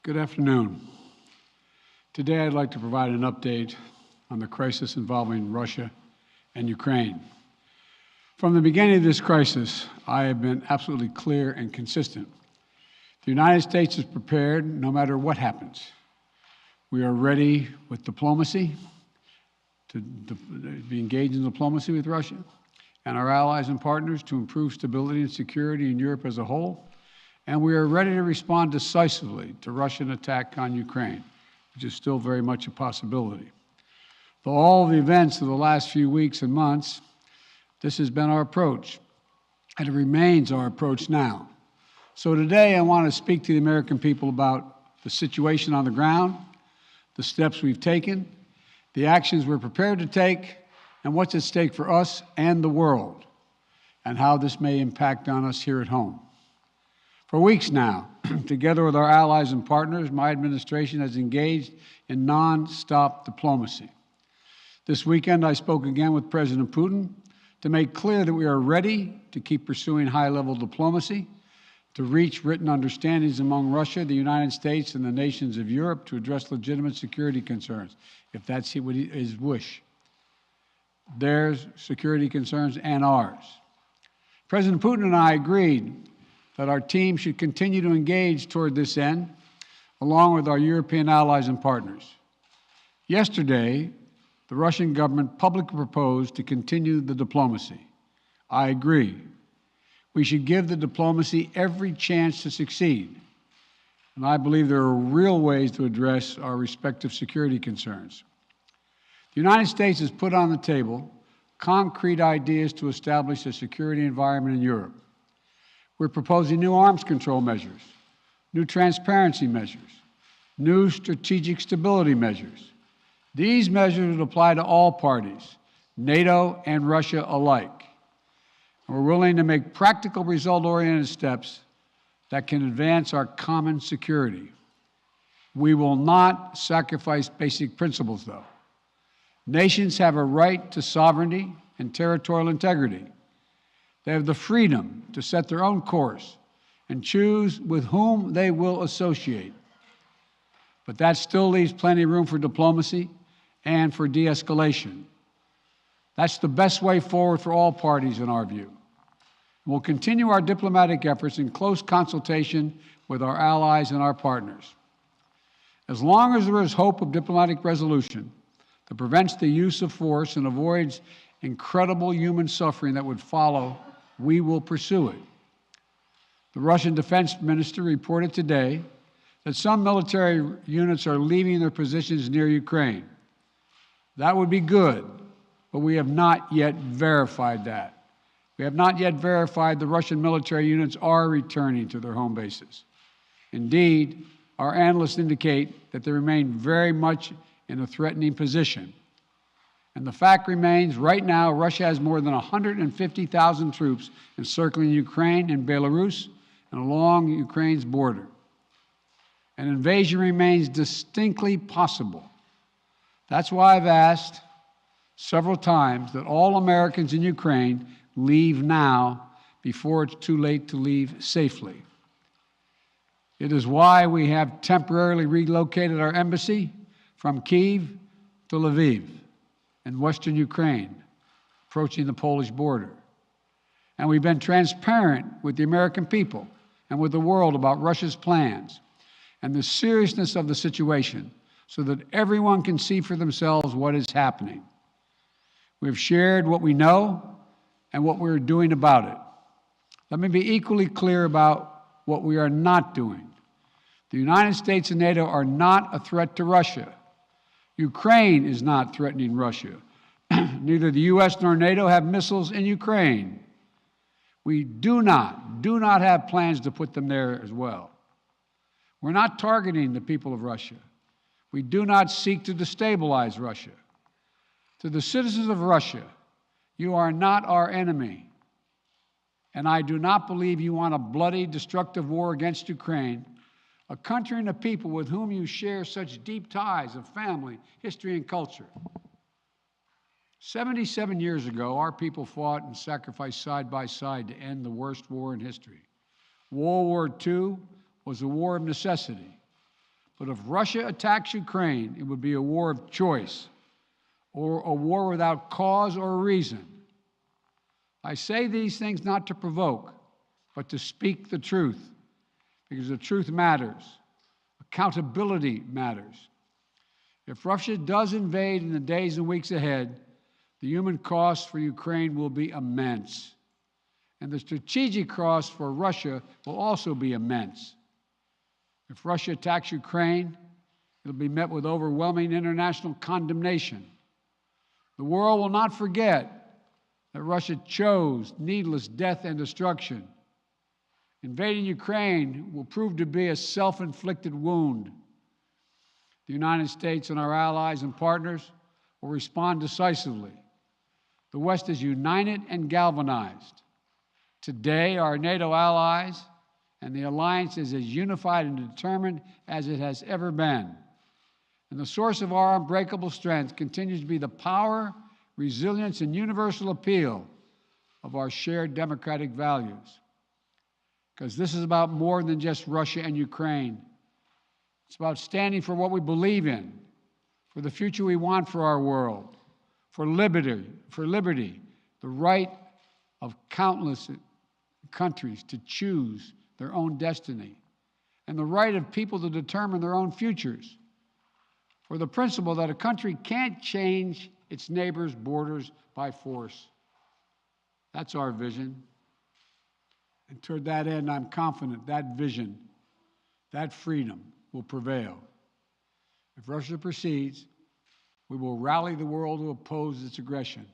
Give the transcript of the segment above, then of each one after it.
Good afternoon. Today I'd like to provide an update on the crisis involving Russia and Ukraine. From the beginning of this crisis, I have been absolutely clear and consistent. The United States is prepared no matter what happens. We are ready with diplomacy, to be engaged in diplomacy with Russia and our allies and partners to improve stability and security in Europe as a whole. And we are ready to respond decisively to Russian attack on Ukraine, which is still very much a possibility. For all the events of the last few weeks and months, this has been our approach, and it remains our approach now. So today I want to speak to the American people about the situation on the ground, the steps we've taken, the actions we're prepared to take, and what's at stake for us and the world, and how this may impact on us here at home. For weeks now, together with our allies and partners, my administration has engaged in non-stop diplomacy. This weekend, I spoke again with President Putin to make clear that we are ready to keep pursuing high-level diplomacy, to reach written understandings among Russia, the United States, and the nations of Europe to address legitimate security concerns, if that's his wish. Their security concerns and ours. President Putin and I agreed that our team should continue to engage toward this end, along with our European allies and partners. Yesterday, the Russian government publicly proposed to continue the diplomacy. I agree. We should give the diplomacy every chance to succeed, and I believe there are real ways to address our respective security concerns. The United States has put on the table concrete ideas to establish a security environment in Europe. We're proposing new arms control measures, new transparency measures, new strategic stability measures. These measures would apply to all parties, NATO and Russia alike. And we're willing to make practical, result-oriented steps that can advance our common security. We will not sacrifice basic principles, though. Nations have a right to sovereignty and territorial integrity. They have the freedom to set their own course and choose with whom they will associate. But that still leaves plenty of room for diplomacy and for de-escalation. That's the best way forward for all parties, in our view. We'll continue our diplomatic efforts in close consultation with our allies and our partners. As long as there is hope of diplomatic resolution that prevents the use of force and avoids incredible human suffering that would follow, we will pursue it. The Russian defense minister reported today that some military units are leaving their positions near Ukraine. That would be good, but we have not yet verified that. We have not yet verified the Russian military units are returning to their home bases. Indeed, our analysts indicate that they remain very much in a threatening position. And the fact remains, right now, Russia has more than 150,000 troops encircling Ukraine and Belarus and along Ukraine's border. An invasion remains distinctly possible. That's why I've asked several times that all Americans in Ukraine leave now before it's too late to leave safely. It is why we have temporarily relocated our embassy from Kyiv to Lviv in western Ukraine, approaching the Polish border. And we've been transparent with the American people and with the world about Russia's plans and the seriousness of the situation so that everyone can see for themselves what is happening. We've shared what we know and what we're doing about it. Let me be equally clear about what we are not doing. The United States and NATO are not a threat to Russia. Ukraine is not threatening Russia. Neither the U.S. nor NATO have missiles in Ukraine. We do not have plans to put them there as well. We're not targeting the people of Russia. We do not seek to destabilize Russia. To the citizens of Russia, you are not our enemy. And I do not believe you want a bloody, destructive war against Ukraine, a country and a people with whom you share such deep ties of family, history, and culture. 77 years ago, our people fought and sacrificed side by side to end the worst war in history. World War II was a war of necessity. But if Russia attacks Ukraine, it would be a war of choice or a war without cause or reason. I say these things not to provoke, but to speak the truth, because the truth matters. Accountability matters. If Russia does invade in the days and weeks ahead, the human cost for Ukraine will be immense. And the strategic cost for Russia will also be immense. If Russia attacks Ukraine, it'll be met with overwhelming international condemnation. The world will not forget that Russia chose needless death and destruction. Invading Ukraine will prove to be a self-inflicted wound. The United States and our allies and partners will respond decisively. The West is united and galvanized. Today, our NATO allies and the alliance is as unified and determined as it has ever been. And the source of our unbreakable strength continues to be the power, resilience, and universal appeal of our shared democratic values. Because this is about more than just Russia and Ukraine. It's about standing for what we believe in, for the future we want for our world, for liberty, the right of countless countries to choose their own destiny, and the right of people to determine their own futures, for the principle that a country can't change its neighbors' borders by force. That's our vision. And toward that end, I'm confident that vision, that freedom will prevail. If Russia proceeds, we will rally the world to oppose its aggression.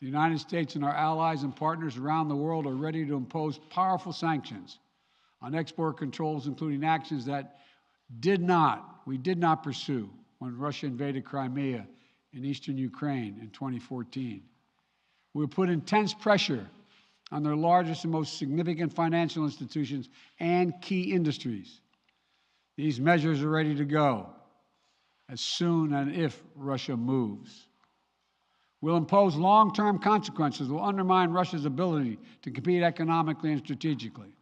The United States and our allies and partners around the world are ready to impose powerful sanctions on export controls, including actions that we did not pursue when Russia invaded Crimea in eastern Ukraine in 2014. We will put intense pressure on their largest and most significant financial institutions and key industries. These measures are ready to go as soon and if Russia moves. We'll impose long-term consequences that will undermine Russia's ability to compete economically and strategically.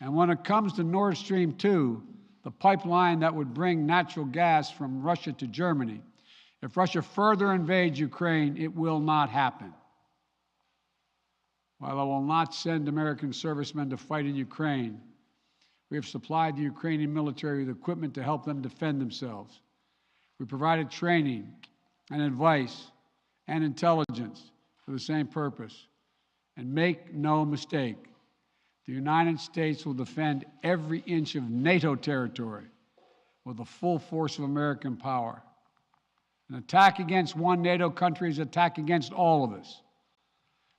And when it comes to Nord Stream 2, the pipeline that would bring natural gas from Russia to Germany, if Russia further invades Ukraine, it will not happen. While I will not send American servicemen to fight in Ukraine, we have supplied the Ukrainian military with equipment to help them defend themselves. We provided training and advice and intelligence for the same purpose. And make no mistake, the United States will defend every inch of NATO territory with the full force of American power. An attack against one NATO country is an attack against all of us.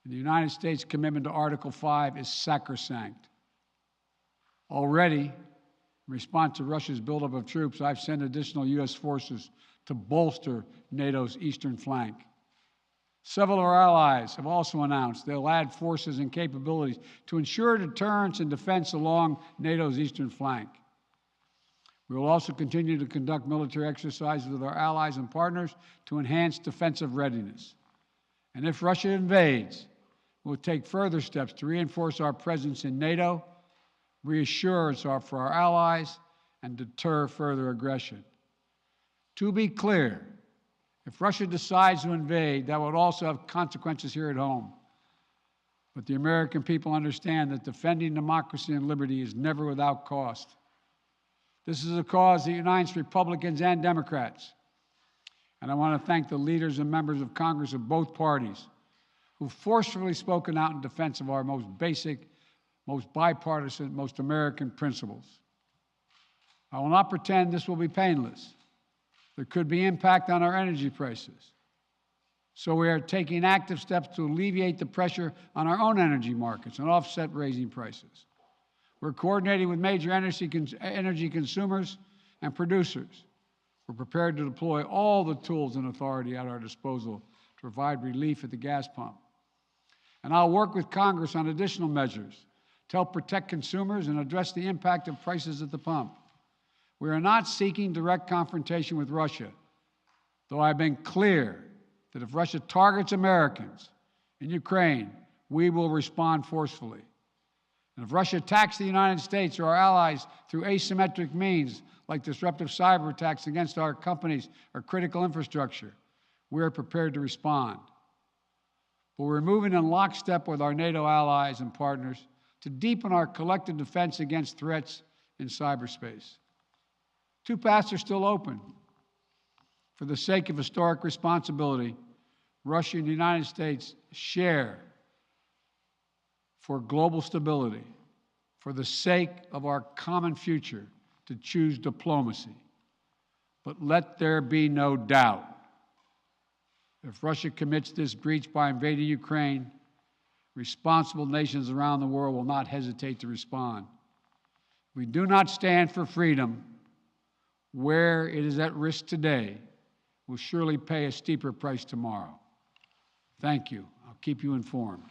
And the United States' commitment to Article 5 is sacrosanct. Already, in response to Russia's buildup of troops, I've sent additional U.S. forces to bolster NATO's eastern flank. Several of our allies have also announced they'll add forces and capabilities to ensure deterrence and defense along NATO's eastern flank. We will also continue to conduct military exercises with our allies and partners to enhance defensive readiness. And if Russia invades, we'll take further steps to reinforce our presence in NATO, reassure us for our allies, and deter further aggression. To be clear, if Russia decides to invade, that would also have consequences here at home. But the American people understand that defending democracy and liberty is never without cost. This is a cause that unites Republicans and Democrats. And I want to thank the leaders and members of Congress of both parties who've forcefully spoken out in defense of our most basic, most bipartisan, most American principles. I will not pretend this will be painless. There could be impact on our energy prices. So we are taking active steps to alleviate the pressure on our own energy markets and offset raising prices. We're coordinating with major energy consumers and producers. We're prepared to deploy all the tools and authority at our disposal to provide relief at the gas pump. And I'll work with Congress on additional measures to help protect consumers and address the impact of prices at the pump. We are not seeking direct confrontation with Russia, though I've been clear that if Russia targets Americans in Ukraine, we will respond forcefully. And if Russia attacks the United States or our allies through asymmetric means, like disruptive cyber attacks against our companies or critical infrastructure, we are prepared to respond. But we're moving in lockstep with our NATO allies and partners to deepen our collective defense against threats in cyberspace. Two paths are still open. For the sake of historic responsibility, Russia and the United States share for global stability, for the sake of our common future, to choose diplomacy. But let there be no doubt, if Russia commits this breach by invading Ukraine, responsible nations around the world will not hesitate to respond. If we do not stand for freedom where it is at risk today, we'll surely pay a steeper price tomorrow. Thank you. I'll keep you informed.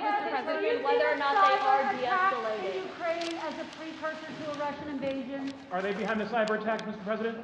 Mr. President, whether or not they are de-escalating. Ukraine as a precursor to a Russian invasion? Are they behind the cyber attack, Mr. President?